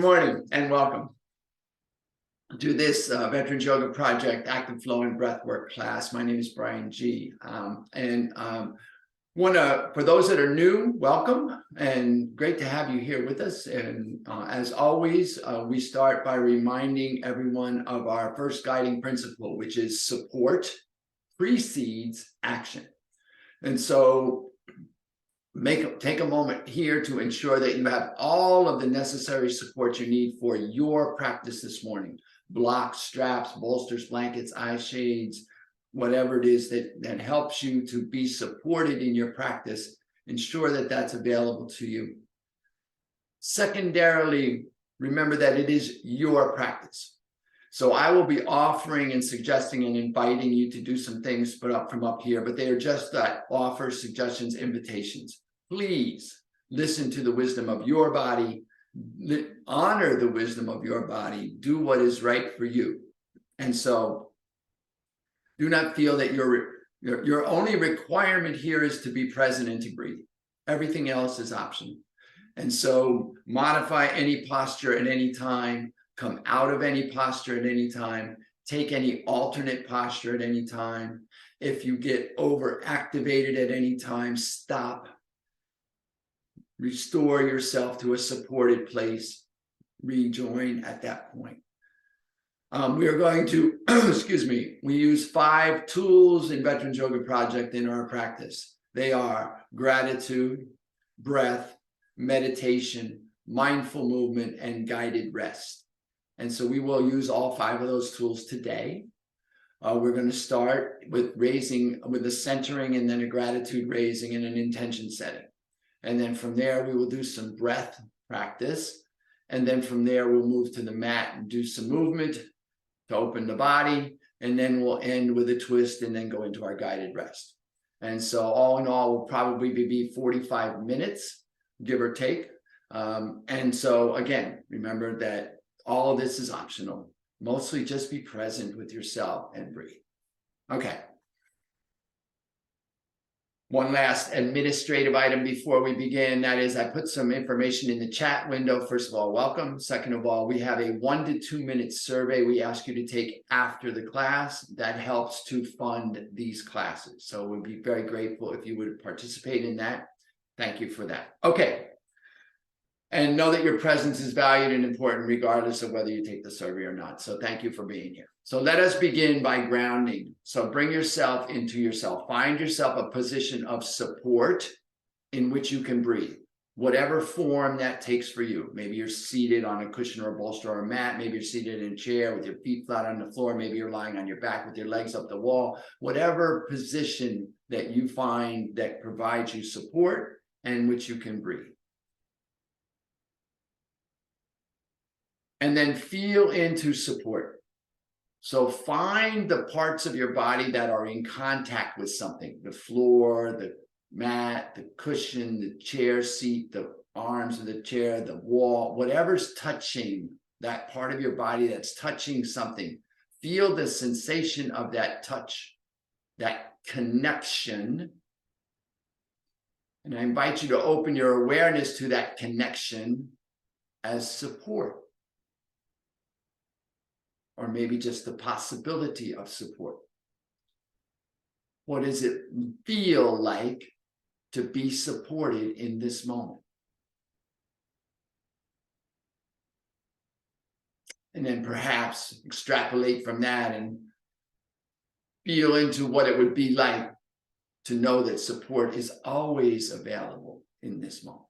Good morning and welcome to this Veterans Yoga Project Active Flow and Breathwork class. My name is Brian G. For those that are new, welcome and great to have you here with us. And as always, we start by reminding everyone of our first guiding principle, which is support precedes action. And so take a moment here to ensure that you have all of the necessary support you need for your practice this morning. Blocks, straps, bolsters, blankets, eye shades, whatever it is that helps you to be supported in your practice. Ensure that that's available to you. Secondarily, remember that it is your practice. So I will be offering and suggesting and inviting you to do some things from up here, but they are just that: offers, suggestions, invitations. Please listen to the wisdom of your body, honor the wisdom of your body, do what is right for you. And so do not feel that your only requirement here is to be present and to breathe. Everything else is optional. And so modify any posture at any time. Come out of any posture at any time. Take any alternate posture at any time. If you get overactivated at any time, stop. Restore yourself to a supported place. Rejoin at that point. We are going to, we use 5 tools in Veterans Yoga Project in our practice. They are gratitude, breath, meditation, mindful movement, and guided rest. And so we will use all 5 of those tools today. We're going to start with a centering and then a gratitude raising and an intention setting. And then from there, we will do some breath practice. And then from there, we'll move to the mat and do some movement to open the body. And then we'll end with a twist and then go into our guided rest. And so all in all, will probably be 45 minutes, give or take. And so again, remember that all of this is optional. Mostly just be present with yourself and breathe. Okay. One last administrative item before we begin. That is, I put some information in the chat window. First of all, welcome. Second of all, we have a 1 to 2 minute survey we ask you to take after the class that helps to fund these classes. So we'd be very grateful if you would participate in that. Thank you for that. Okay. And know that your presence is valued and important regardless of whether you take the survey or not. So thank you for being here. So let us begin by grounding. So bring yourself into yourself. Find yourself a position of support in which you can breathe, whatever form that takes for you. Maybe you're seated on a cushion or a bolster or a mat. Maybe you're seated in a chair with your feet flat on the floor. Maybe you're lying on your back with your legs up the wall. Whatever position that you find that provides you support and which you can breathe. And then feel into support. So find the parts of your body that are in contact with something: the floor, the mat, the cushion, the chair seat, the arms of the chair, the wall, whatever's touching that part of your body that's touching something. Feel the sensation of that touch, that connection. And I invite you to open your awareness to that connection as support. Or maybe just the possibility of support. What does it feel like to be supported in this moment? And then perhaps extrapolate from that and feel into what it would be like to know that support is always available in this moment.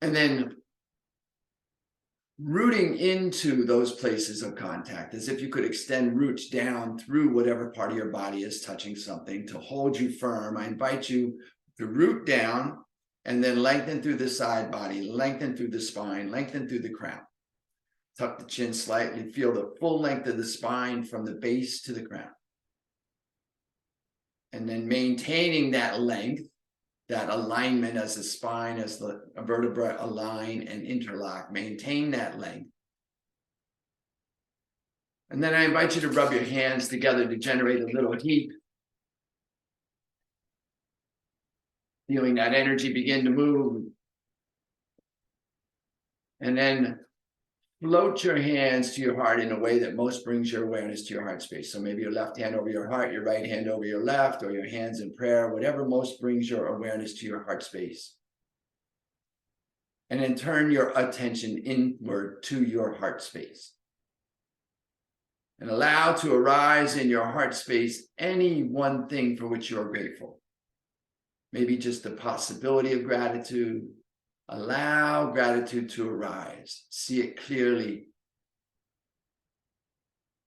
And then rooting into those places of contact, as if you could extend roots down through whatever part of your body is touching something to hold you firm. I invite you to root down and then lengthen through the side body, lengthen through the spine, lengthen through the crown. Tuck the chin slightly, feel the full length of the spine from the base to the crown. And then maintaining that length, that alignment as the spine, as the vertebra align and interlock, maintain that length. And then I invite you to rub your hands together to generate a little heat. Feeling that energy begin to move. And then float your hands to your heart in a way that most brings your awareness to your heart space. So maybe your left hand over your heart, your right hand over your left, or your hands in prayer, whatever most brings your awareness to your heart space. And then turn your attention inward to your heart space. And allow to arise in your heart space any one thing for which you're grateful. Maybe just the possibility of gratitude. Allow gratitude to arise. See it clearly.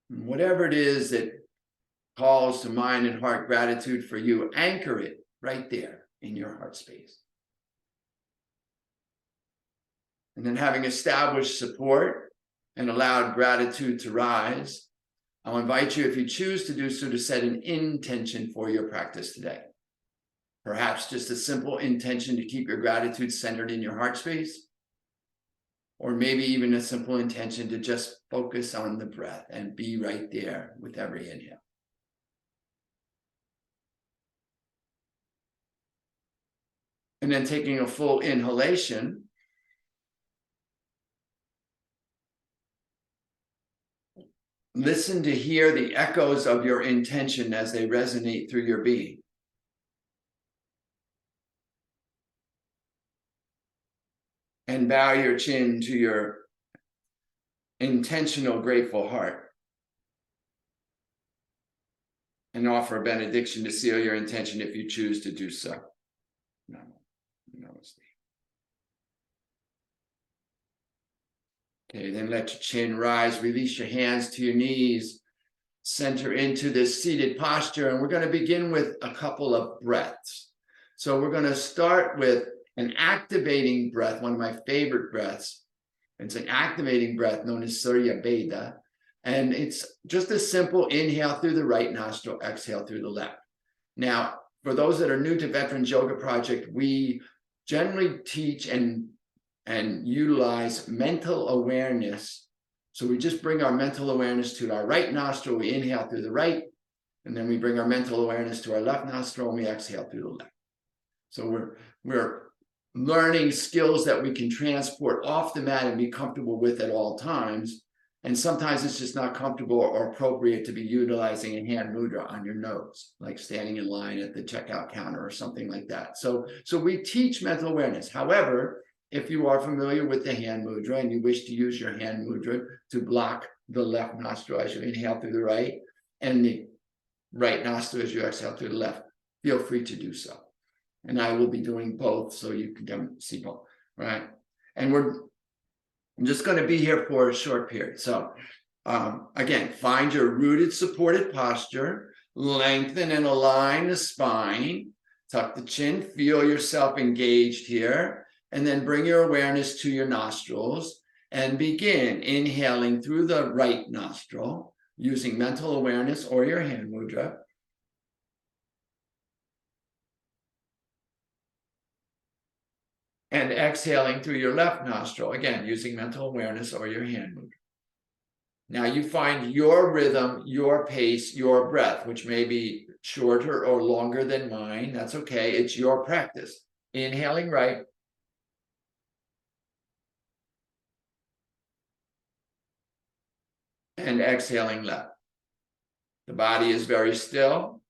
And whatever it is that calls to mind and heart gratitude for you, anchor it right there in your heart space. And then having established support and allowed gratitude to rise, I'll invite you, if you choose to do so, to set an intention for your practice today. Perhaps just a simple intention to keep your gratitude centered in your heart space, or maybe even a simple intention to just focus on the breath and be right there with every inhale. And then taking a full inhalation, listen to hear the echoes of your intention as they resonate through your being. And bow your chin to your intentional, grateful heart. And offer a benediction to seal your intention if you choose to do so. Namaste. Okay, then let your chin rise. Release your hands to your knees. Center into this seated posture. And we're going to begin with a couple of breaths. So we're going to start with an activating breath, one of my favorite breaths. It's an activating breath known as Surya Veda. And it's just a simple inhale through the right nostril, exhale through the left. Now, for those that are new to Veterans Yoga Project, we generally teach and utilize mental awareness. So we just bring our mental awareness to our right nostril, we inhale through the right, and then we bring our mental awareness to our left nostril and we exhale through the left. So we're learning skills that we can transport off the mat and be comfortable with at all times. And sometimes it's just not comfortable or appropriate to be utilizing a hand mudra on your nose, like standing in line at the checkout counter or something like that. So we teach mental awareness. However, if you are familiar with the hand mudra and you wish to use your hand mudra to block the left nostril as you inhale through the right and the right nostril as you exhale through the left, feel free to do so. And I will be doing both so you can see both, right? And I'm just going to be here for a short period. So again, find your rooted, supported posture, lengthen and align the spine, tuck the chin, feel yourself engaged here, and then bring your awareness to your nostrils and begin inhaling through the right nostril using mental awareness or your hand mudra. And exhaling through your left nostril, again, using mental awareness or your hand mudra. Now you find your rhythm, your pace, your breath, which may be shorter or longer than mine. That's okay. It's your practice. Inhaling right. And exhaling left. The body is very still.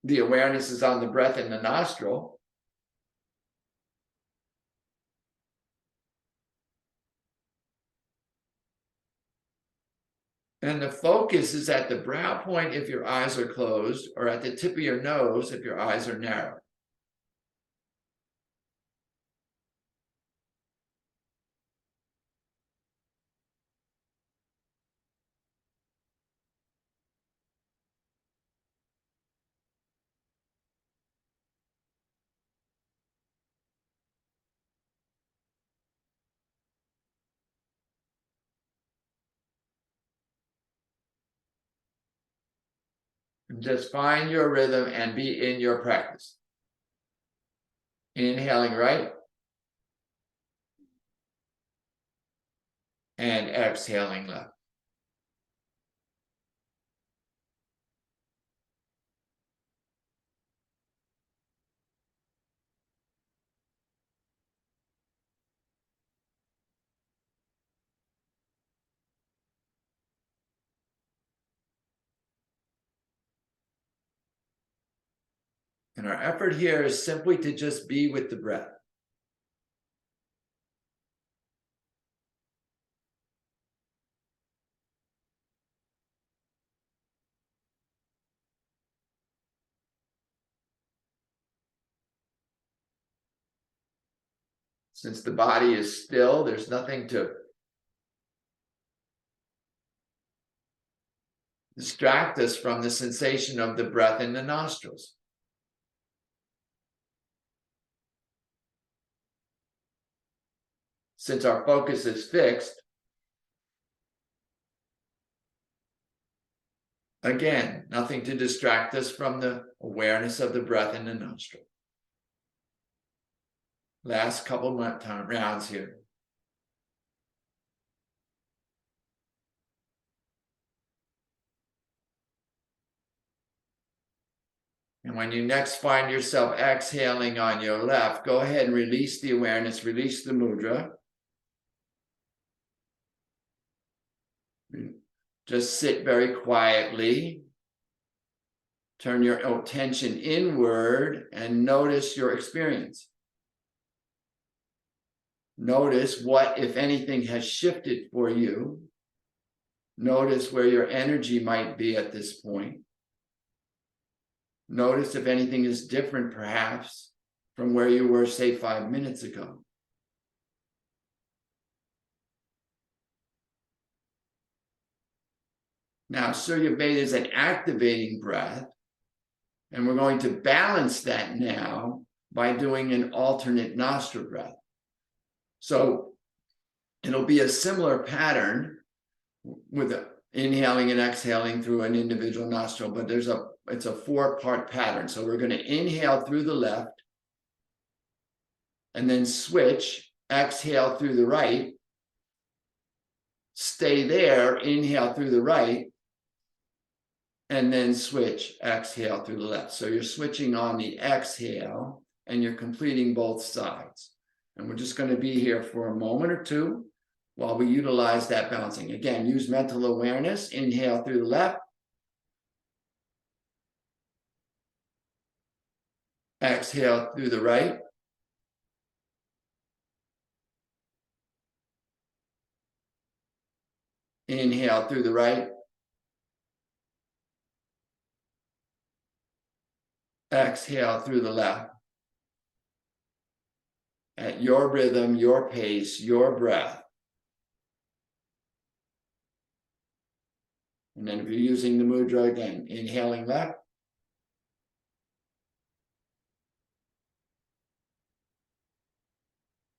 The awareness is on the breath in the nostril. And the focus is at the brow point if your eyes are closed, or at the tip of your nose if your eyes are narrow. Just find your rhythm and be in your practice. Inhaling right. And exhaling left. And our effort here is simply to just be with the breath. Since the body is still, there's nothing to distract us from the sensation of the breath in the nostrils. Since our focus is fixed, again, nothing to distract us from the awareness of the breath in the nostril. Last couple of rounds here. And when you next find yourself exhaling on your left, go ahead and release the awareness, release the mudra. Just sit very quietly. Turn your attention inward and notice your experience. Notice what, if anything, has shifted for you. Notice where your energy might be at this point. Notice if anything is different, perhaps, from where you were, say, 5 minutes ago. Now, Surya Veda is an activating breath, and we're going to balance that now by doing an alternate nostril breath. So it'll be a similar pattern with inhaling and exhaling through an individual nostril, but it's a 4-part pattern. So we're going to inhale through the left and then switch, exhale through the right, stay there, inhale through the right, and then switch, exhale through the left. So you're switching on the exhale and you're completing both sides. And we're just going to be here for a moment or two while we utilize that balancing. Again, use mental awareness. Inhale through the left. Exhale through the right. Inhale through the right. Exhale through the left. At your rhythm, your pace, your breath. And then if you're using the mudra again, inhaling left.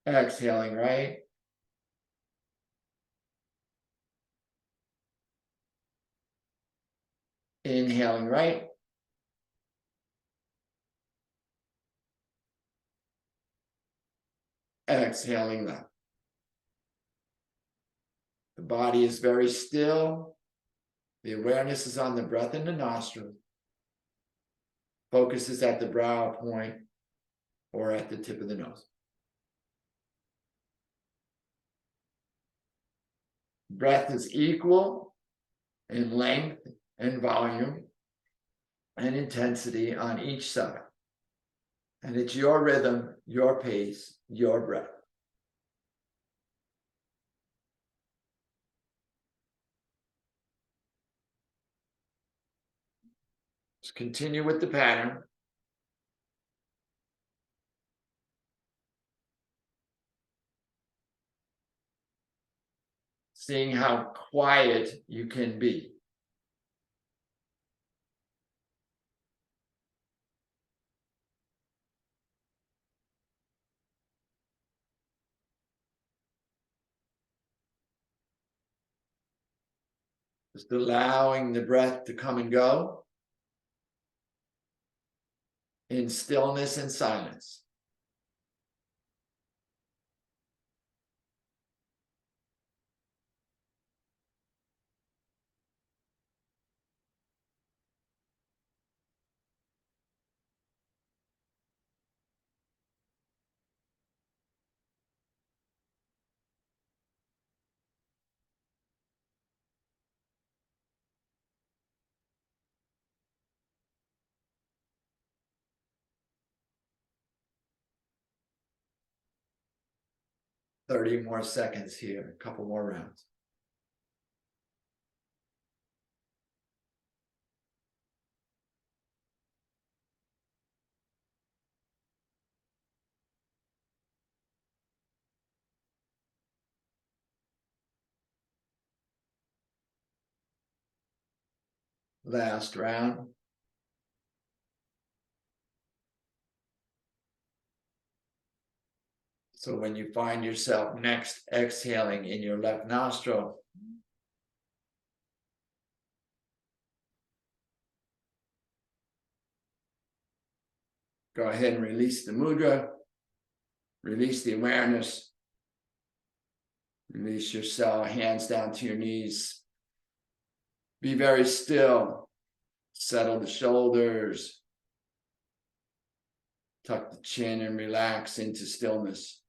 Exhaling right. Inhaling right. Exhaling left. The body is very still. The awareness is on the breath in the nostril. Focus is at the brow point or at the tip of the nose. Breath is equal in length and volume and intensity on each side. And it's your rhythm, your pace, your breath. Just continue with the pattern. Seeing how quiet you can be. Just allowing the breath to come and go in stillness and silence. 30 more seconds here, a couple more rounds. Last round. So when you find yourself next exhaling in your left nostril, go ahead and release the mudra, release the awareness, release yourself, hands down to your knees. Be very still, settle the shoulders, tuck the chin and relax into stillness.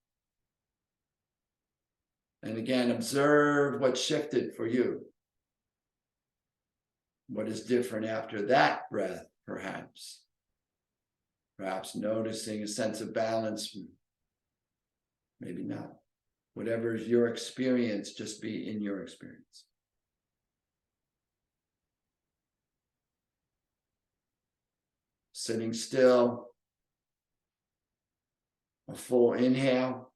And again, observe what shifted for you. What is different after that breath, perhaps? Perhaps noticing a sense of balance, maybe not. Whatever is your experience, just be in your experience. Sitting still, a full inhale,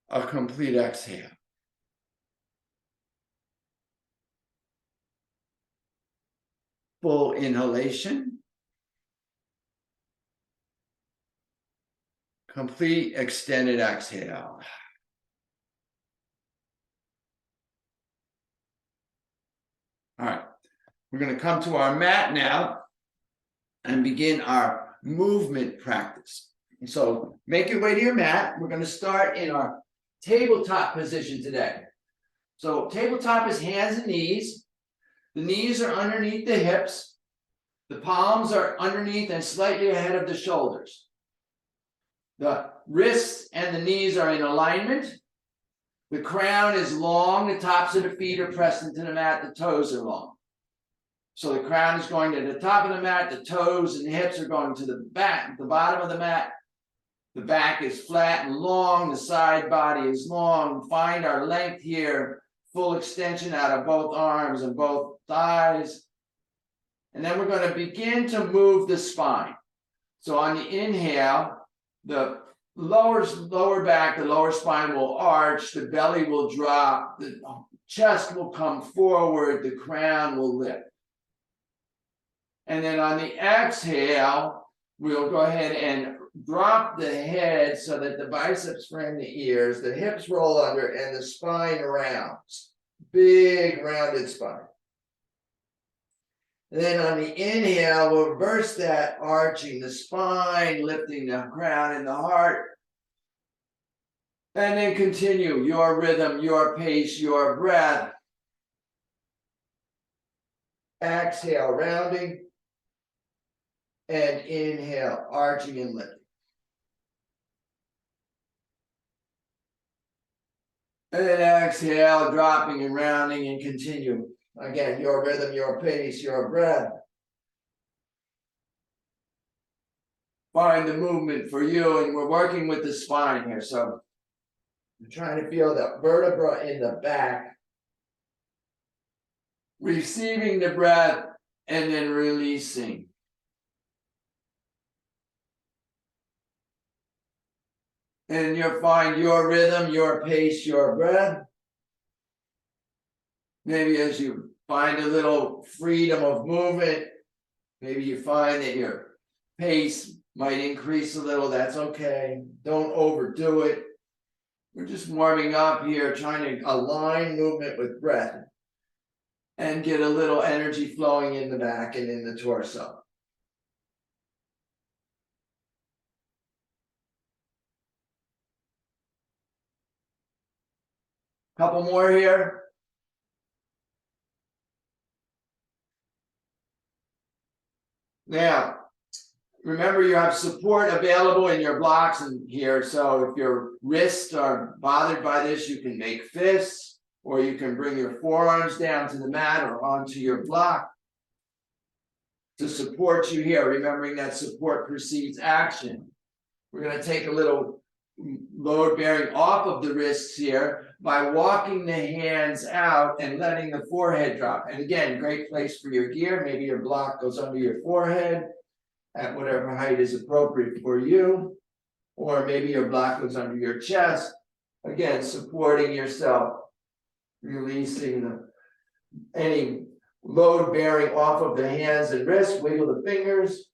a complete exhale. Full inhalation, complete extended exhale. All right, we're going to come to our mat now and begin our movement practice. So make your way to your mat. We're going to start in our tabletop position today. So tabletop is hands and knees. The knees are underneath the hips. The palms are underneath and slightly ahead of the shoulders. The wrists and the knees are in alignment. The crown is long. The tops of the feet are pressed into the mat. The toes are long. So the crown is going to the top of the mat. The toes and the hips are going to the back, the bottom of the mat. The back is flat and long. The side body is long. Find our length here. Full extension out of both arms and both thighs. And then we're going to begin to move the spine. So on the inhale, the lower back, the lower spine will arch, the belly will drop, the chest will come forward, the crown will lift. And then on the exhale, we'll go ahead and drop the head so that the biceps frame the ears, the hips roll under, and the spine rounds. Big rounded spine. And then on the inhale, we'll reverse that, arching the spine, lifting the crown and the heart. And then continue your rhythm, your pace, your breath. Exhale, rounding. And inhale, arching and lifting. And then exhale, dropping and rounding, and continue. Again, your rhythm, your pace, your breath. Find the movement for you, and we're working with the spine here. So I'm trying to feel the vertebra in the back. Receiving the breath and then releasing. And you'll find your rhythm, your pace, your breath. Maybe as you find a little freedom of movement, maybe you find that your pace might increase a little. That's okay. Don't overdo it. We're just warming up here, trying to align movement with breath and get a little energy flowing in the back and in the torso. Couple more here. Now, remember you have support available in your blocks in here. So if your wrists are bothered by this, you can make fists, or you can bring your forearms down to the mat or onto your block to support you here, remembering that support precedes action. We're going to take a little load bearing off of the wrists here by walking the hands out and letting the forehead drop. And again, great place for your gear. Maybe your block goes under your forehead at whatever height is appropriate for you. Or maybe your block goes under your chest. Again, supporting yourself, releasing any load bearing off of the hands and wrists. Wiggle the fingers,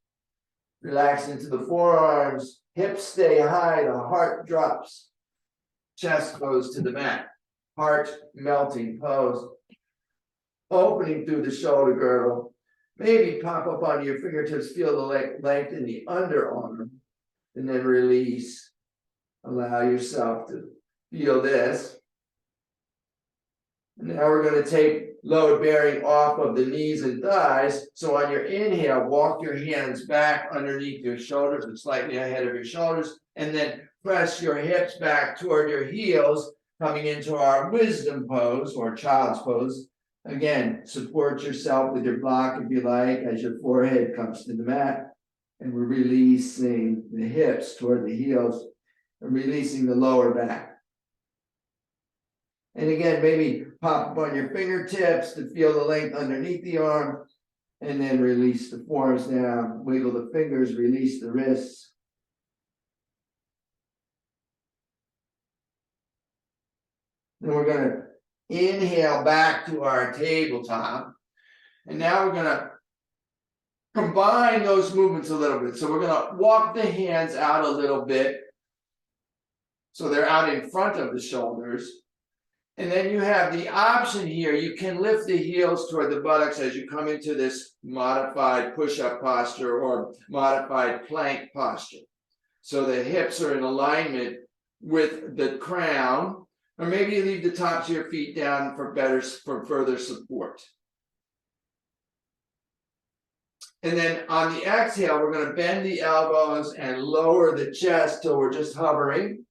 relax into the forearms, hips stay high, the heart drops, chest goes to the mat, heart melting pose, opening through the shoulder girdle. Maybe pop up onto your fingertips, feel the length in the underarm, and then release. Allow yourself to feel this. And now we're going to take load bearing off of the knees and thighs. So on your inhale, walk your hands back underneath your shoulders and slightly ahead of your shoulders, and then press your hips back toward your heels, coming into our wisdom pose or child's pose. Again, support yourself with your block if you like as your forehead comes to the mat. And we're releasing the hips toward the heels and releasing the lower back. And again, maybe pop up on your fingertips to feel the length underneath the arm, and then release the forearms down, wiggle the fingers, release the wrists. Then we're going to inhale back to our tabletop. And now we're going to combine those movements a little bit. So we're going to walk the hands out a little bit. So they're out in front of the shoulders. And then you have the option here. You can lift the heels toward the buttocks as you come into this modified push-up posture or modified plank posture. So the hips are in alignment with the crown, or maybe you leave the tops of your feet down for further support. And then on the exhale, we're going to bend the elbows and lower the chest till we're just hovering.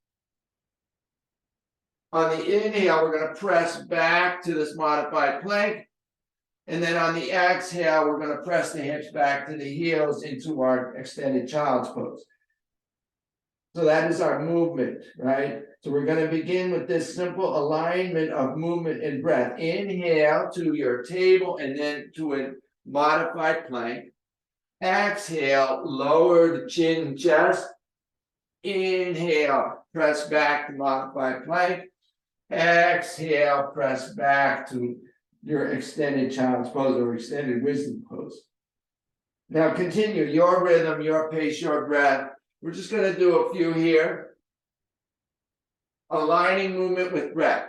On the inhale, we're going to press back to this modified plank. And then on the exhale, we're going to press the hips back to the heels into our extended child's pose. So that is our movement, right? So we're going to begin with this simple alignment of movement and breath. Inhale to your table and then to a modified plank. Exhale, lower the chin and chest. Inhale, press back to modified plank. Exhale, press back to your extended child's pose or extended wisdom pose. Now continue your rhythm, your pace, your breath. We're just going to do a few here. Aligning movement with breath.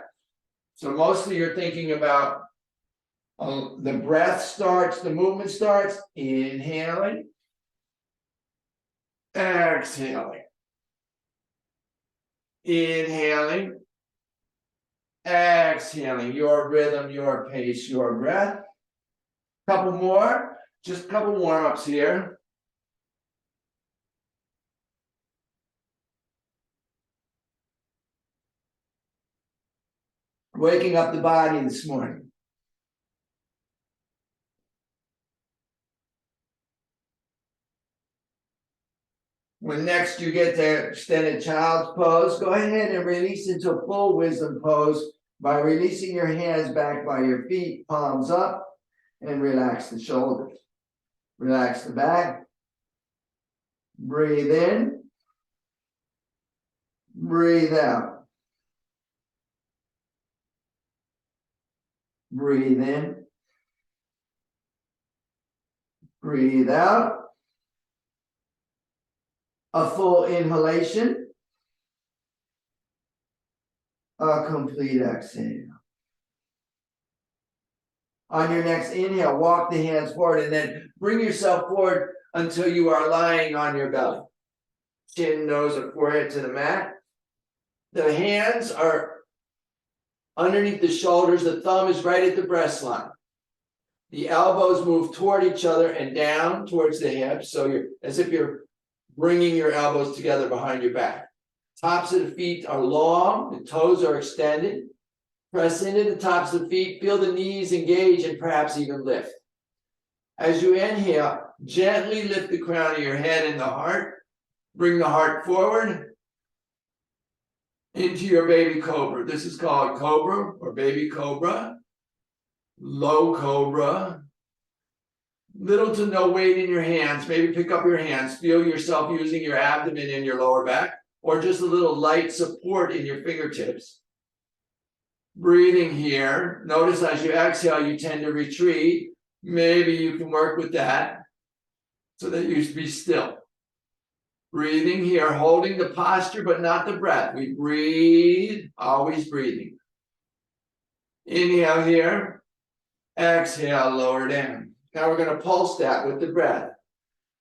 So mostly you're thinking about the breath starts, the movement starts, inhaling, exhaling, inhaling, exhaling, your rhythm, your pace, your breath. Couple more, just a couple warm-ups here. Waking up the body this morning. When next you get to extended child's pose, go ahead and release into a full wisdom pose by releasing your hands back by your feet, palms up, and relax the shoulders. Relax the back. Breathe in. Breathe out. Breathe in. Breathe out. A full inhalation. A complete exhale. On your next inhale, walk the hands forward and then bring yourself forward until you are lying on your belly. Chin, nose, or forehead to the mat. The hands are underneath the shoulders. The thumb is right at the breast line. The elbows move toward each other and down towards the hips. So you're as if you're bringing your elbows together behind your back. Tops of the feet are long. The toes are extended. Press into the tops of the feet. Feel the knees engage and perhaps even lift. As you inhale, gently lift the crown of your head and the heart. Bring the heart forward into your baby cobra. This is called cobra or baby cobra, low cobra. Little to no weight in your hands. Maybe pick up your hands. Feel yourself using your abdomen and your lower back, or just a little light support in your fingertips. Breathing here. Notice as you exhale, you tend to retreat. Maybe you can work with that so that you be still. Breathing here, holding the posture, but not the breath. We breathe, always breathing. Inhale here. Exhale, lower down. Now we're going to pulse that with the breath.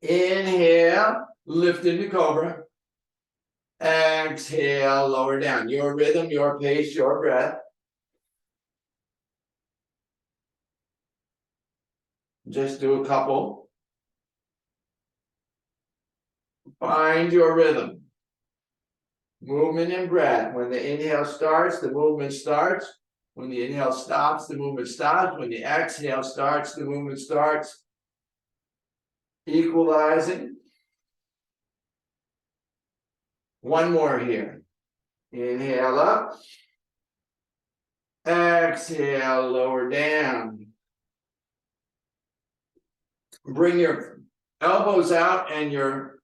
Inhale, lift into cobra. Exhale, lower down. Your rhythm, your pace, your breath. Just do a couple. Find your rhythm. Movement and breath. When the inhale starts, the movement starts. When the inhale stops, the movement stops. When the exhale starts, the movement starts. Equalizing. One more here. Inhale up. Exhale, lower down. Bring your elbows out and your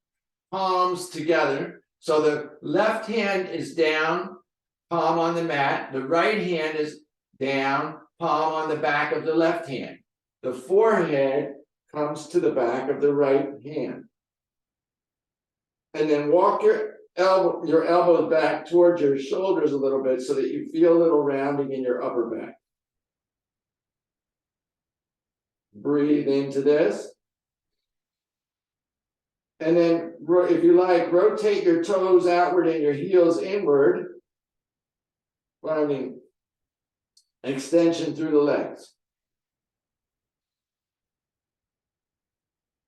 palms together. So the left hand is down, palm on the mat. The right hand is down, palm on the back of the left hand. The forehead comes to the back of the right hand. And then walk your elbows back towards your shoulders a little bit so that you feel a little rounding in your upper back. Breathe into this. And then, if you like, rotate your toes outward and your heels inward. Finding extension through the legs.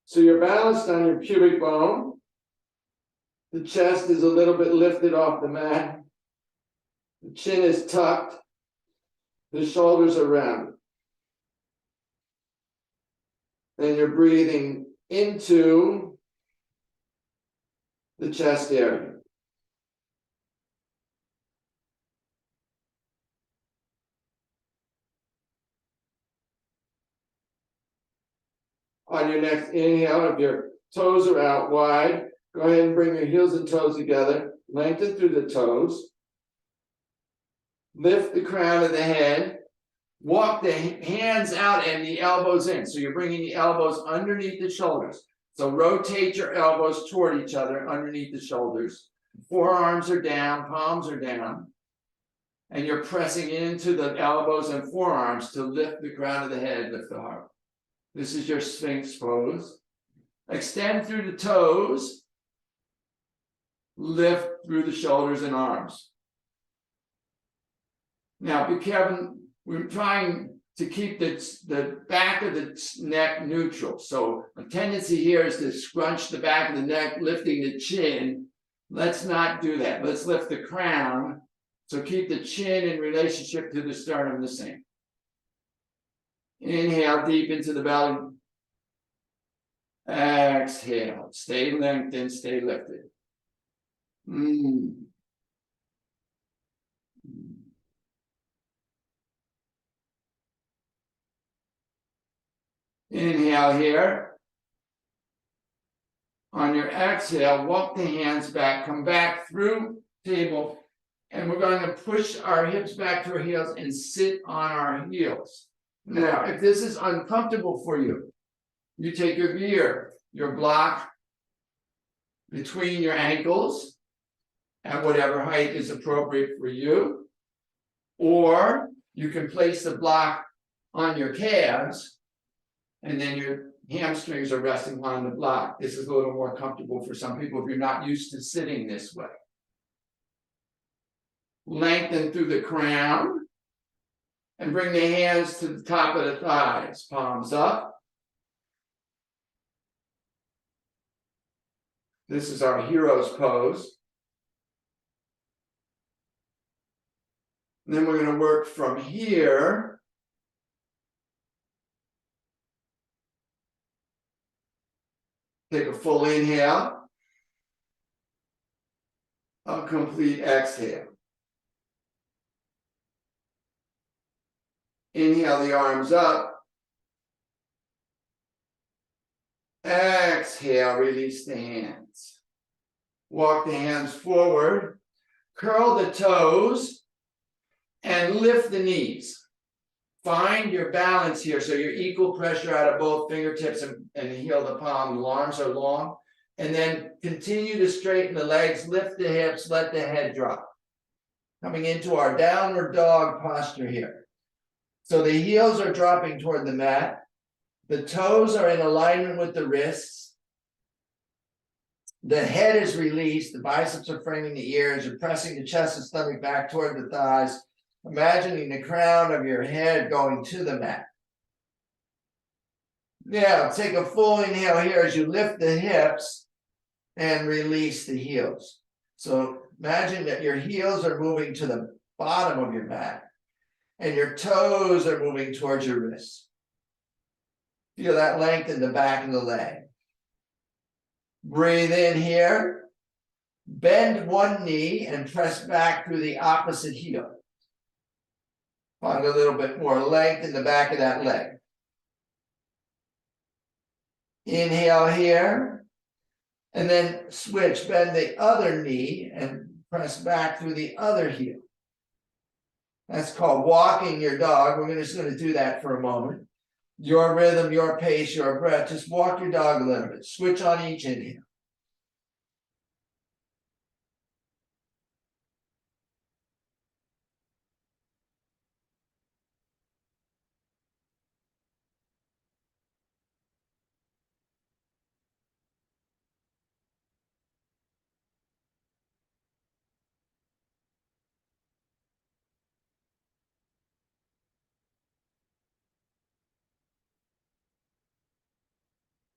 So you're balanced on your pubic bone. The chest is a little bit lifted off the mat. The chin is tucked. The shoulders are rounded. Then you're breathing into the chest area. On your next inhale, if your toes are out wide, go ahead and bring your heels and toes together. Lengthen through the toes. Lift the crown of the head. Walk the hands out and the elbows in. So you're bringing the elbows underneath the shoulders. So rotate your elbows toward each other underneath the shoulders. Forearms are down, palms are down. And you're pressing into the elbows and forearms to lift the crown of the head, lift the heart. This is your Sphinx pose. Extend through the toes. Lift through the shoulders and arms. Now be careful. We're trying to keep the back of the neck neutral. So a tendency here is to scrunch the back of the neck, lifting the chin. Let's not do that. Let's lift the crown. So keep the chin in relationship to the sternum the same. Inhale deep into the belly. Exhale. Stay lengthened, stay lifted. Inhale here. On your exhale, walk the hands back, come back through table, and we're going to push our hips back to our heels and sit on our heels. Now, if this is uncomfortable for you, you take your gear, your block between your ankles at whatever height is appropriate for you, or you can place the block on your calves, and then your hamstrings are resting on the block. This is a little more comfortable for some people if you're not used to sitting this way. Lengthen through the crown and bring the hands to the top of the thighs, palms up. This is our hero's pose. And then we're going to work from here. Take a full inhale. A complete exhale. Inhale the arms up. Exhale, release the hands. Walk the hands forward. Curl the toes and lift the knees. Find your balance here so you're equal pressure out of both fingertips and heel the palm. The arms are long. And then continue to straighten the legs, lift the hips, let the head drop. Coming into our downward dog posture here. So the heels are dropping toward the mat. The toes are in alignment with the wrists. The head is released. The biceps are framing the ears. You're pressing the chest and stomach back toward the thighs. Imagining the crown of your head going to the mat. Now, take a full inhale here as you lift the hips and release the heels. So imagine that your heels are moving to the bottom of your mat and your toes are moving towards your wrists. Feel that length in the back of the leg. Breathe in here. Bend one knee and press back through the opposite heel. Find a little bit more length in the back of that leg. Inhale here. And then switch, bend the other knee and press back through the other heel. That's called walking your dog. We're just going to do that for a moment. Your rhythm, your pace, your breath. Just walk your dog a little bit. Switch on each inhale.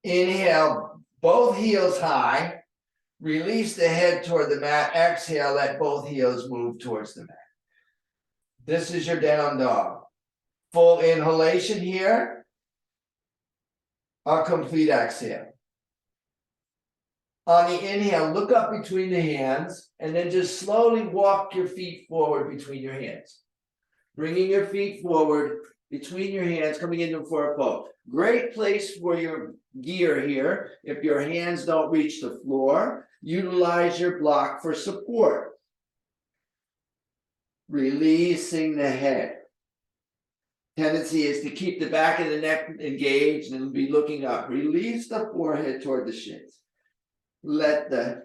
Inhale, both heels high. Release the head toward the mat. Exhale, let both heels move towards the mat. This is your down dog. Full inhalation here. A complete exhale. On the inhale, look up between the hands and then just slowly walk your feet forward between your hands. Bringing your feet forward between your hands, coming into a forward fold. Great place for your gear here. If your hands don't reach the floor, utilize your block for support. Releasing the head. Tendency is to keep the back of the neck engaged and be looking up. Release the forehead toward the shins. Let the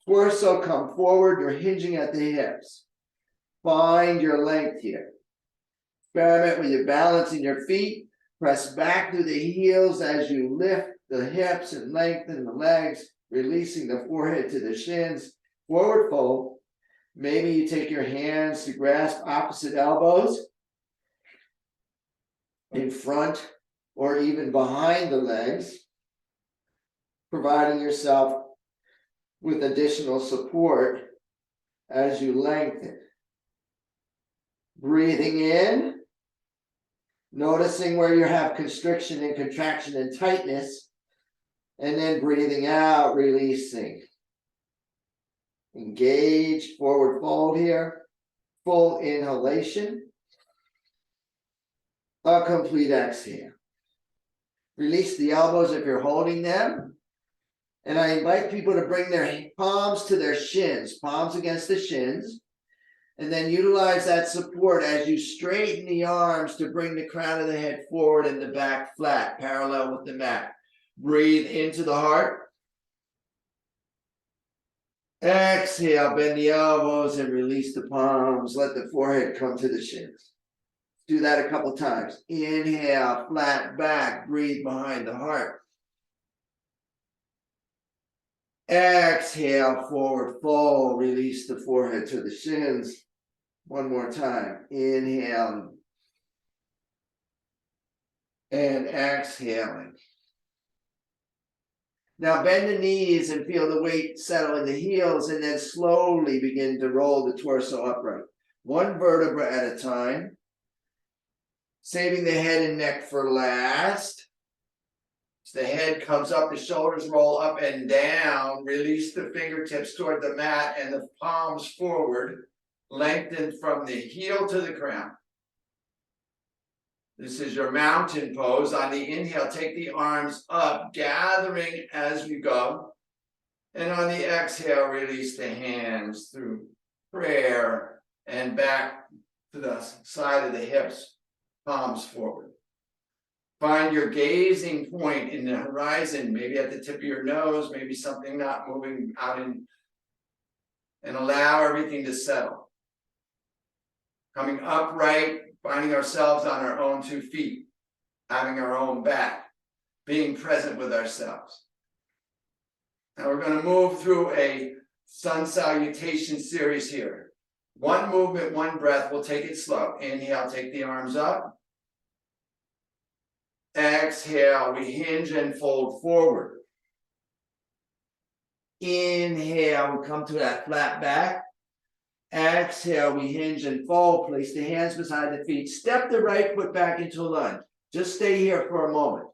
torso come forward. You're hinging at the hips. Find your length here. Experiment with your balance in your feet. Press back through the heels as you lift the hips and lengthen the legs, releasing the forehead to the shins. Forward fold. Maybe you take your hands to grasp opposite elbows in front or even behind the legs, providing yourself with additional support as you lengthen. Breathing in, noticing where you have constriction and contraction and tightness, and then breathing out, releasing. Engage, forward fold here, full inhalation, a complete exhale. Release the elbows if you're holding them. And I invite people to bring their palms to their shins, palms against the shins. And then utilize that support as you straighten the arms to bring the crown of the head forward and the back flat, parallel with the mat. Breathe into the heart. Exhale, bend the elbows and release the palms. Let the forehead come to the shins. Do that a couple times. Inhale, flat back, breathe behind the heart. Exhale, forward fold, release the forehead to the shins. One more time. Inhale and exhaling. Now bend the knees and feel the weight settle in the heels and then slowly begin to roll the torso upright. One vertebra at a time. Saving the head and neck for last. The head comes up, the shoulders roll up and down. Release the fingertips toward the mat and the palms forward. Lengthen from the heel to the crown. This is your mountain pose. On the inhale, take the arms up, gathering as we go. And on the exhale, release the hands through prayer and back to the side of the hips, palms forward. Find your gazing point in the horizon, maybe at the tip of your nose, maybe something not moving out in, and allow everything to settle. Coming upright, finding ourselves on our own 2 feet, having our own back, being present with ourselves. Now we're going to move through a sun salutation series here. 1 movement, 1 breath. We'll take it slow. Inhale, take the arms up. Exhale, we hinge and fold forward. Inhale, we come to that flat back. Exhale, we hinge and fold. Place the hands beside the feet. Step the right foot back into a lunge. Just stay here for a moment.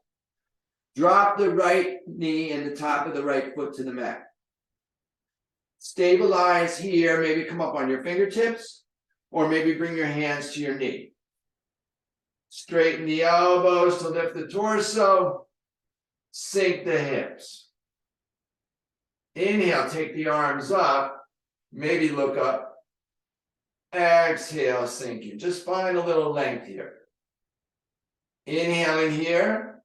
Drop the right knee and the top of the right foot to the mat. Stabilize here. Maybe come up on your fingertips, or maybe bring your hands to your knee. Straighten the elbows to lift the torso. Sink the hips. Inhale, take the arms up. Maybe look up. Exhale, sink it. Just find a little length here. Inhaling here.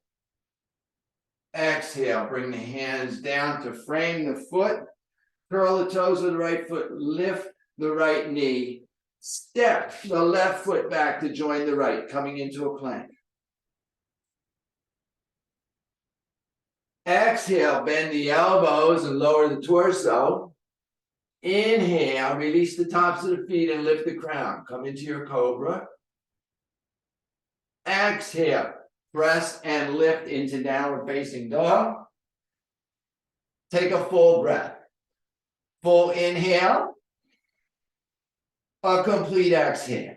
Exhale, bring the hands down to frame the foot. Curl the toes of the right foot. Lift the right knee. Step the left foot back to join the right, coming into a plank. Exhale, bend the elbows and lower the torso. Inhale, release the tops of the feet and lift the crown. Come into your cobra. Exhale, press and lift into downward facing dog. Take a full breath. Full inhale. A complete exhale.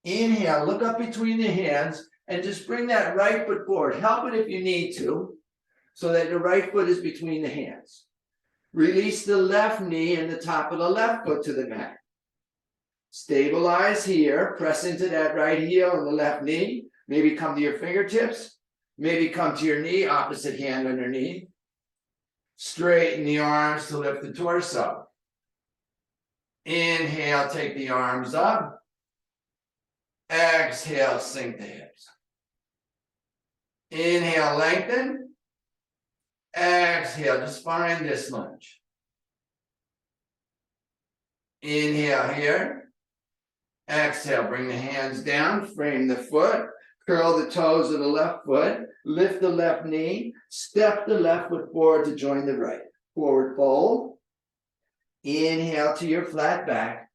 Inhale, look up between the hands and just bring that right foot forward. Help it if you need to, so that your right foot is between the hands. Release the left knee and the top of the left foot to the mat. Stabilize here. Press into that right heel and the left knee. Maybe come to your fingertips. Maybe come to your knee, opposite hand underneath. Straighten the arms to lift the torso. Inhale, take the arms up. Exhale, sink the hips. Inhale, lengthen. Exhale, just find this lunge. Inhale here. Exhale, bring the hands down, frame the foot, curl the toes of the left foot, lift the left knee, step the left foot forward to join the right. Forward fold. Inhale to your flat back.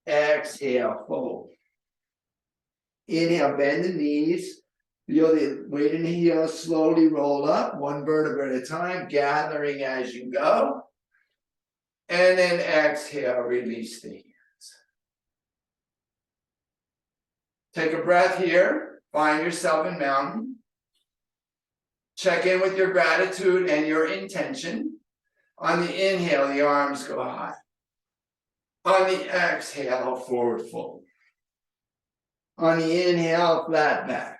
Exhale, fold. Inhale, bend the knees. Feel the weight in the heels slowly roll up, 1 vertebra at a time, gathering as you go. And then exhale, release the hands. Take a breath here. Find yourself in mountain. Check in with your gratitude and your intention. On the inhale, the arms go high. On the exhale, forward fold. On the inhale, flat back.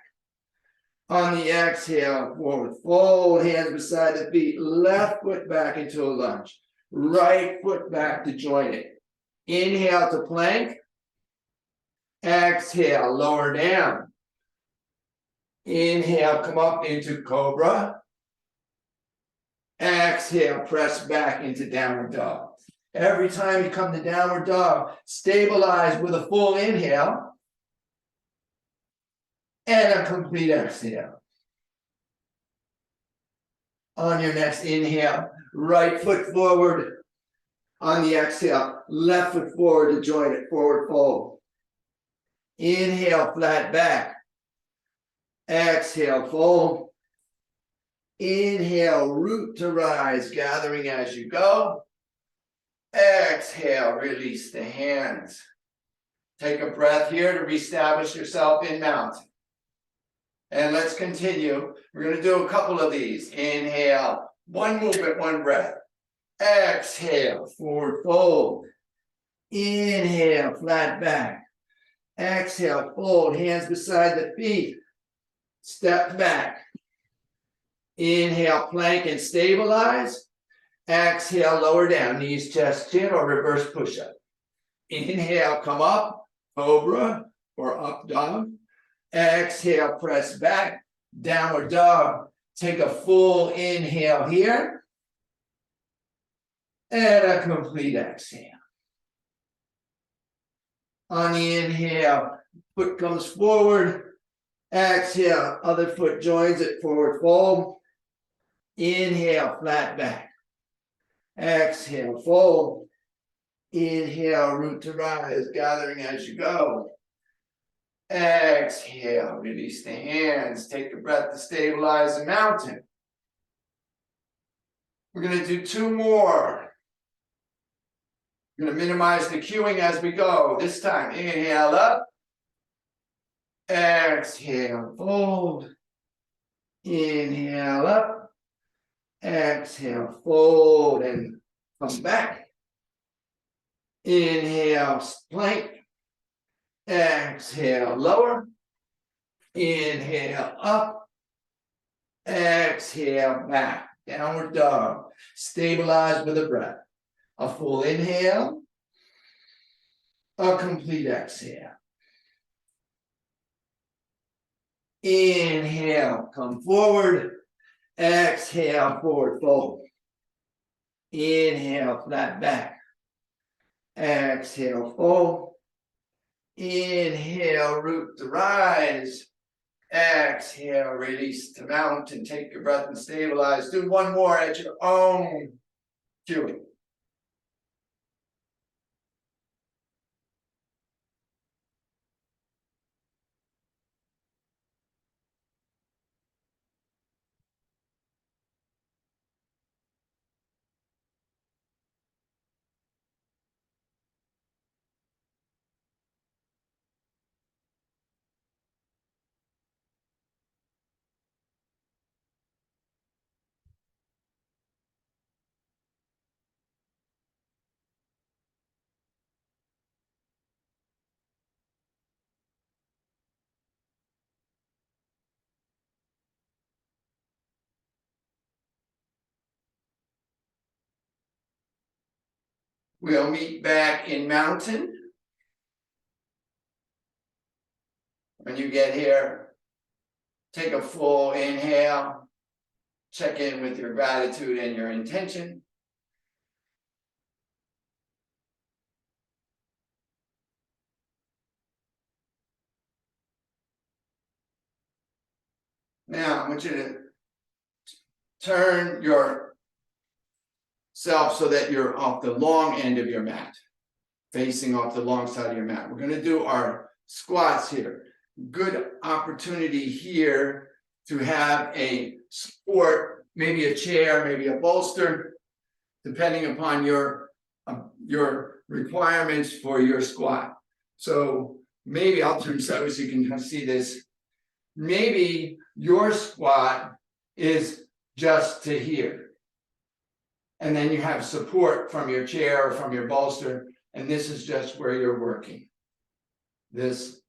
On the exhale, forward fold. Hands beside the feet. Left foot back into a lunge. Right foot back to join it. Inhale to plank. Exhale, lower down. Inhale, come up into cobra. Exhale, press back into downward dog. Every time you come to downward dog, stabilize with a full inhale and a complete exhale. On your next inhale, right foot forward. On the exhale, left foot forward to join it, forward fold. Inhale, flat back. Exhale, fold. Inhale, root to rise, gathering as you go. Exhale, release the hands. Take a breath here to reestablish yourself in mountain. And let's continue. We're going to do a couple of these. Inhale, one movement, one breath. Exhale, forward fold. Inhale, flat back. Exhale, fold, hands beside the feet. Step back. Inhale, plank and stabilize. Exhale, lower down, knees, chest, chin, or reverse push-up. Inhale, come up, cobra, or up dog. Exhale, press back, downward dog. Take a full inhale here. And a complete exhale. On the inhale, foot comes forward. Exhale, other foot joins it, forward fold. Inhale, flat back. Exhale, fold. Inhale, root to rise, gathering as you go. Exhale, release the hands. Take a breath to stabilize the mountain. We're going to do two more. We're going to minimize the cueing as we go. This time, inhale up. Exhale, fold. Inhale up. Exhale, fold and come back. Inhale, plank. Exhale, lower. Inhale, up. Exhale, back. Downward dog. Stabilize with a breath. A full inhale. A complete exhale. Inhale, come forward. Exhale, forward fold. Inhale, flat back. Exhale, fold. Inhale, root to rise. Exhale, release to mountain. Take your breath and stabilize. Do one more at your own cueing. We'll meet back in mountain. When you get here, take a full inhale. Check in with your gratitude and your intention. Now, I want you to turn yourself so that you're off the long end of your mat, facing off the long side of your mat. We're going to do our squats here. Good opportunity here to have a support, maybe a chair, maybe a bolster, depending upon your requirements for your squat. So maybe I'll turn so you can see this. Maybe your squat is just to here. And then you have support from your chair or from your bolster, and this is just where you're working. This,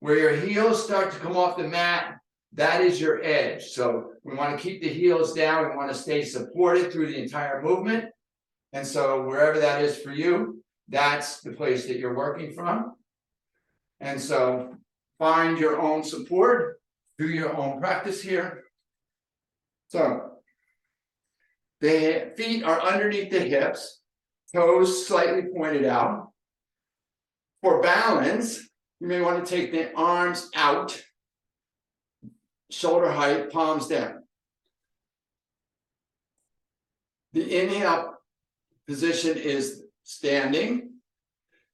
where your heels start to come off the mat, that is your edge. So we want to keep the heels down. We want to stay supported through the entire movement. And so wherever that is for you, that's the place that you're working from. And so find your own support, do your own practice here. So the feet are underneath the hips, toes slightly pointed out. For balance, you may want to take the arms out, shoulder height, palms down. The inhale position is standing.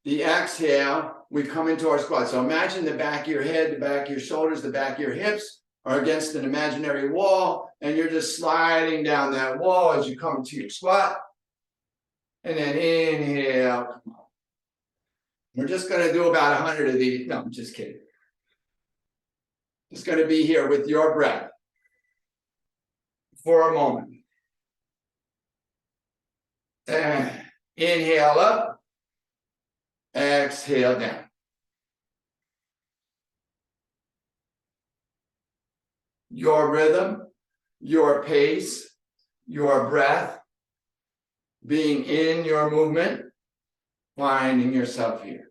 The exhale, we come into our squat. So imagine the back of your head, the back of your shoulders, the back of your hips are against an imaginary wall, and you're just sliding down that wall as you come to your squat. And then inhale, come up. We're just going to do about 100 of these. No, I'm just kidding. Just going to be here with your breath for a moment. Inhale up, exhale down. Your rhythm, your pace, your breath, being in your movement, finding yourself here.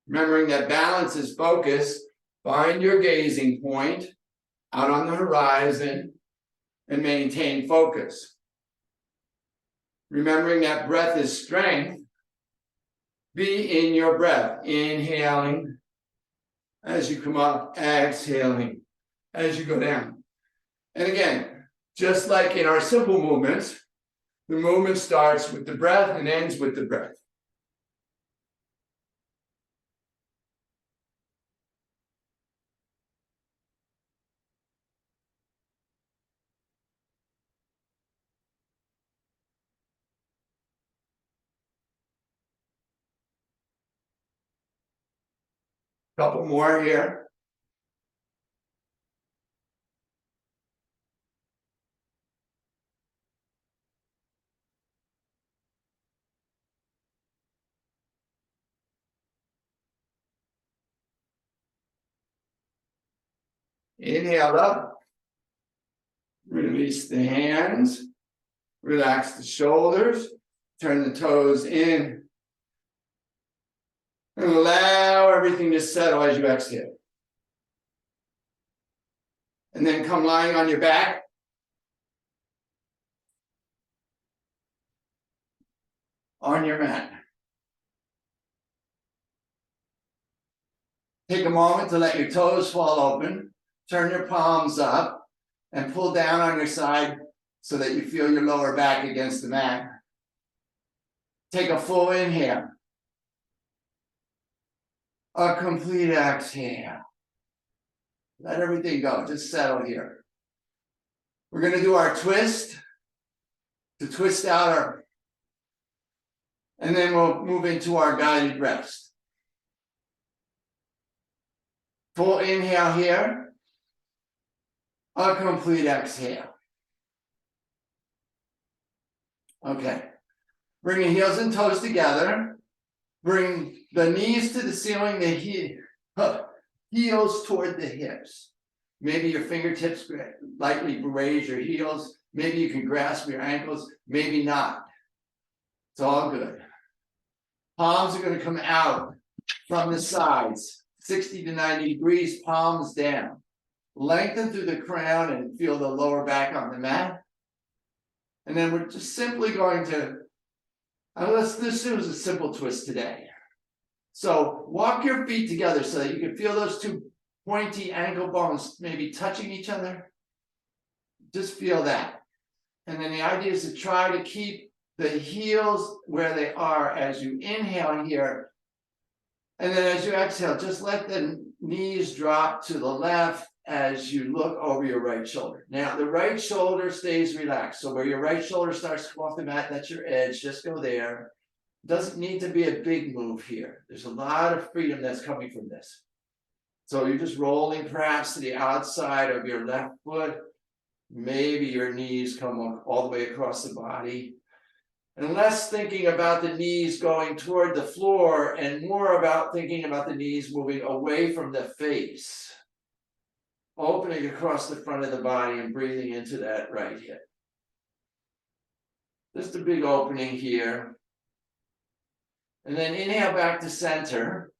Remembering that balance is focus, find your gazing point out on the horizon and maintain focus. Remembering that breath is strength, be in your breath, inhaling as you come up, exhaling as you go down. And again, just like in our simple movements, the movement starts with the breath and ends with the breath. Couple more here. Inhale up, release the hands, relax the shoulders, turn the toes in, and allow everything to settle as you exhale. And then come lying on your back. On your mat. Take a moment to let your toes fall open, turn your palms up, and pull down on your side so that you feel your lower back against the mat. Take a full inhale. A complete exhale. Let everything go, just settle here. We're going to do our twist, to twist out our, and then we'll move into our guided rest. Full inhale here, a complete exhale. Okay, bring your heels and toes together. Bring the knees to the ceiling, the heels toward the hips. Maybe your fingertips lightly raise your heels. Maybe you can grasp your ankles, maybe not. It's all good. Palms are going to come out from the sides, 60 to 90 degrees, palms down. Lengthen through the crown and feel the lower back on the mat. And then we're just simply going to, this is a simple twist today. So walk your feet together so that you can feel those two pointy ankle bones maybe touching each other. Just feel that. And then the idea is to try to keep the heels where they are as you inhale here. And then as you exhale, just let the knees drop to the left as you look over your right shoulder. Now, the right shoulder stays relaxed. So where your right shoulder starts to come off the mat, that's your edge. Just go there. Doesn't need to be a big move here. There's a lot of freedom that's coming from this. So you're just rolling perhaps to the outside of your left foot. Maybe your knees come all the way across the body. And less thinking about the knees going toward the floor and more about thinking about the knees moving away from the face. Opening across the front of the body and breathing into that right hip. Just a big opening here. And then inhale back to center.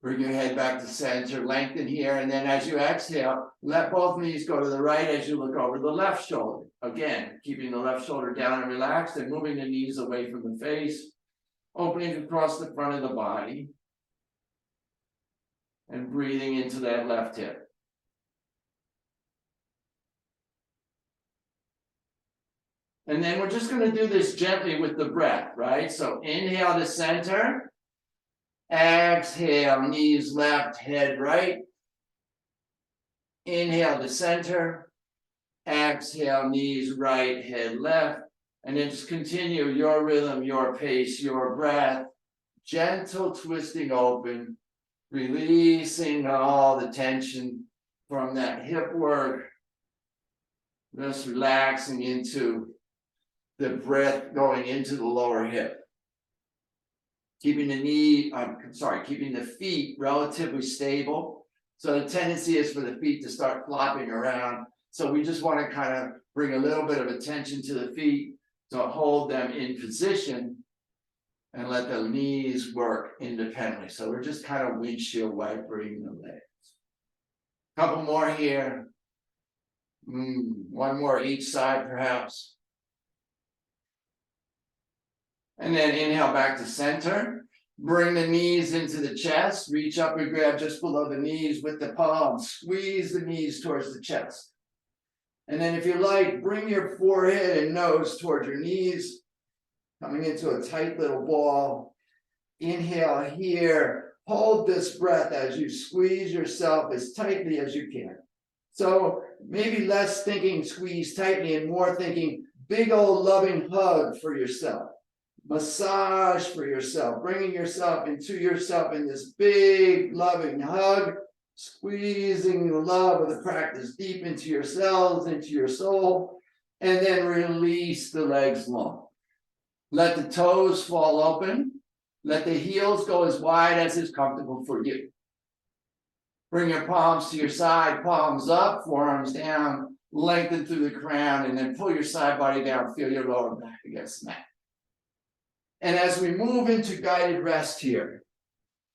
Bring your head back to center, lengthen here, and then as you exhale, let both knees go to the right as you look over the left shoulder. Again, keeping the left shoulder down and relaxed and moving the knees away from the face, opening across the front of the body, and breathing into that left hip. And then we're just going to do this gently with the breath, right? So inhale to center. Exhale, knees left, head right. Inhale to center. Exhale, knees right, head left. And then just continue your rhythm, your pace, your breath. Gentle twisting open, releasing all the tension from that hip work. Just relaxing into the breath going into the lower hip. Keeping keeping the feet relatively stable. So the tendency is for the feet to start flopping around. So we just want to kind of bring a little bit of attention to the feet to hold them in position and let the knees work independently. So we're just kind of windshield wipering the legs. Couple more here. One more each side, perhaps. And then inhale back to center. Bring the knees into the chest. Reach up and grab just below the knees with the palms. Squeeze the knees towards the chest. And then if you like, bring your forehead and nose towards your knees. Coming into a tight little ball. Inhale here. Hold this breath as you squeeze yourself as tightly as you can. So maybe less thinking squeeze tightly and more thinking big old loving hug for yourself. Massage for yourself, bringing yourself into yourself in this big loving hug, squeezing the love of the practice deep into your cells, into your soul, and then release the legs long. Let the toes fall open. Let the heels go as wide as is comfortable for you. Bring your palms to your side, palms up, forearms down, lengthen through the crown, and then pull your side body down, feel your lower back against the mat. And as we move into guided rest here,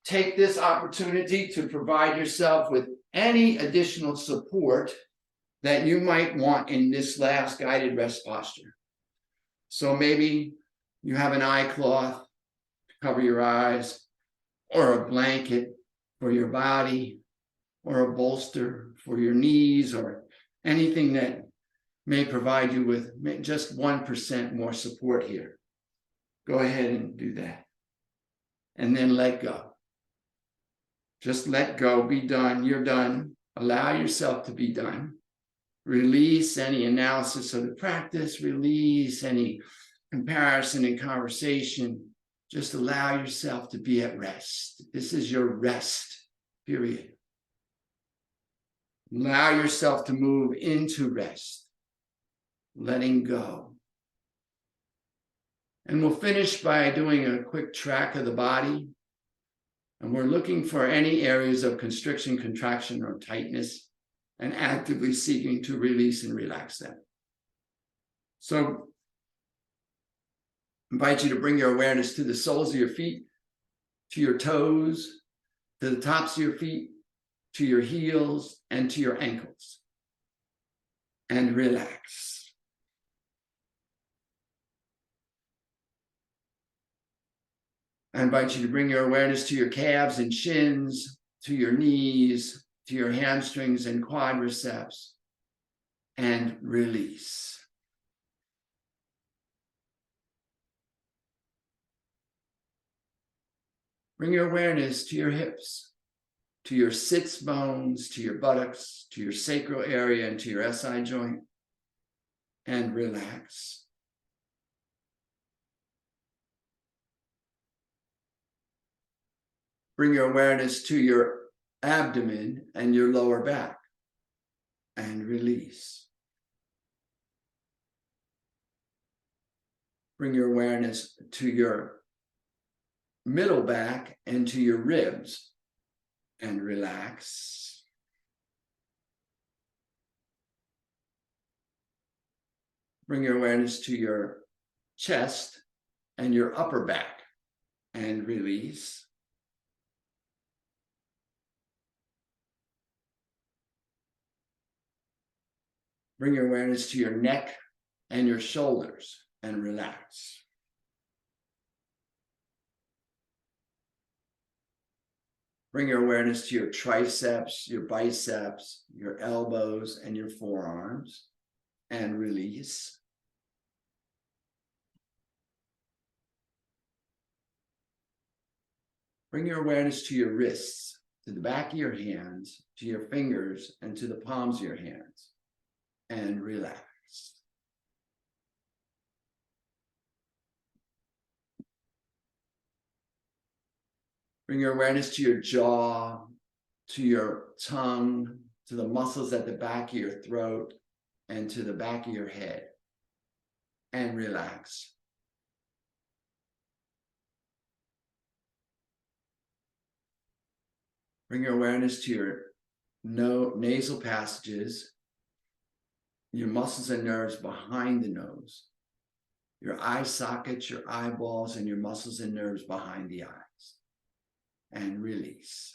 take this opportunity to provide yourself with any additional support that you might want in this last guided rest posture. So maybe you have an eye cloth to cover your eyes, or a blanket for your body, or a bolster for your knees, or anything that may provide you with just 1% more support here. Go ahead and do that. And then let go. Just let go, be done, you're done. Allow yourself to be done. Release any analysis of the practice, release any comparison and conversation. Just allow yourself to be at rest. This is your rest period. Allow yourself to move into rest, letting go. And we'll finish by doing a quick track of the body. And we're looking for any areas of constriction, contraction, or tightness, and actively seeking to release and relax them. So I invite you to bring your awareness to the soles of your feet, to your toes, to the tops of your feet, to your heels, and to your ankles. And relax. I invite you to bring your awareness to your calves and shins, to your knees, to your hamstrings and quadriceps, and release. Bring your awareness to your hips, to your sits bones, to your buttocks, to your sacral area, and to your SI joint, and relax. Bring your awareness to your abdomen and your lower back, and release. Bring your awareness to your middle back and to your ribs, and relax. Bring your awareness to your chest and your upper back, and release. Bring your awareness to your neck and your shoulders, and relax. Bring your awareness to your triceps, your biceps, your elbows, and your forearms, and release. Bring your awareness to your wrists to the back of your hands, to your fingers, and to the palms of your hands, and relax. Bring your awareness to your jaw, to your tongue, to the muscles at the back of your throat, and to the back of your head, and relax. Bring your awareness to your nasal passages, your muscles and nerves behind the nose, your eye sockets, your eyeballs, and your muscles and nerves behind the eyes, and release.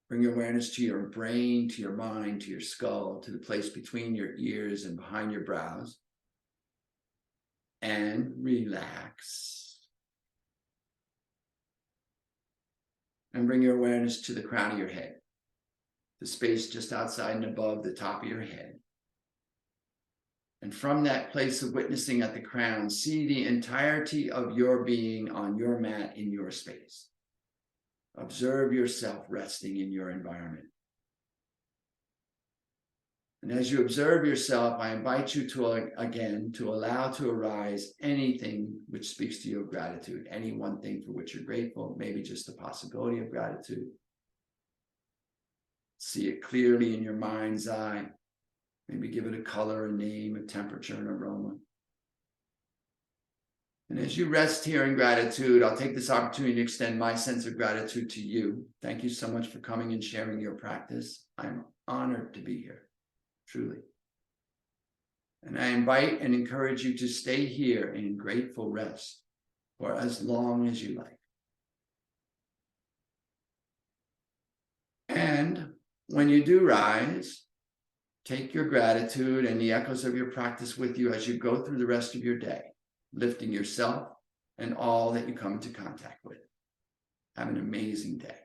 Bring your awareness to your brain, to your mind, to your skull, to the place between your ears and behind your brows, and relax. And bring your awareness to the crown of your head, the space just outside and above the top of your head. And from that place of witnessing at the crown, see the entirety of your being on your mat in your space. Observe yourself resting in your environment. And as you observe yourself, I invite you to, again, to allow to arise anything which speaks to your gratitude, any one thing for which you're grateful, maybe just the possibility of gratitude. See it clearly in your mind's eye. Maybe give it a color, a name, a temperature, an aroma. And as you rest here in gratitude, I'll take this opportunity to extend my sense of gratitude to you. Thank you so much for coming and sharing your practice. I'm honored to be here, truly. And I invite and encourage you to stay here in grateful rest for as long as you like. And when you do rise, take your gratitude and the echoes of your practice with you as you go through the rest of your day, lifting yourself and all that you come into contact with. Have an amazing day.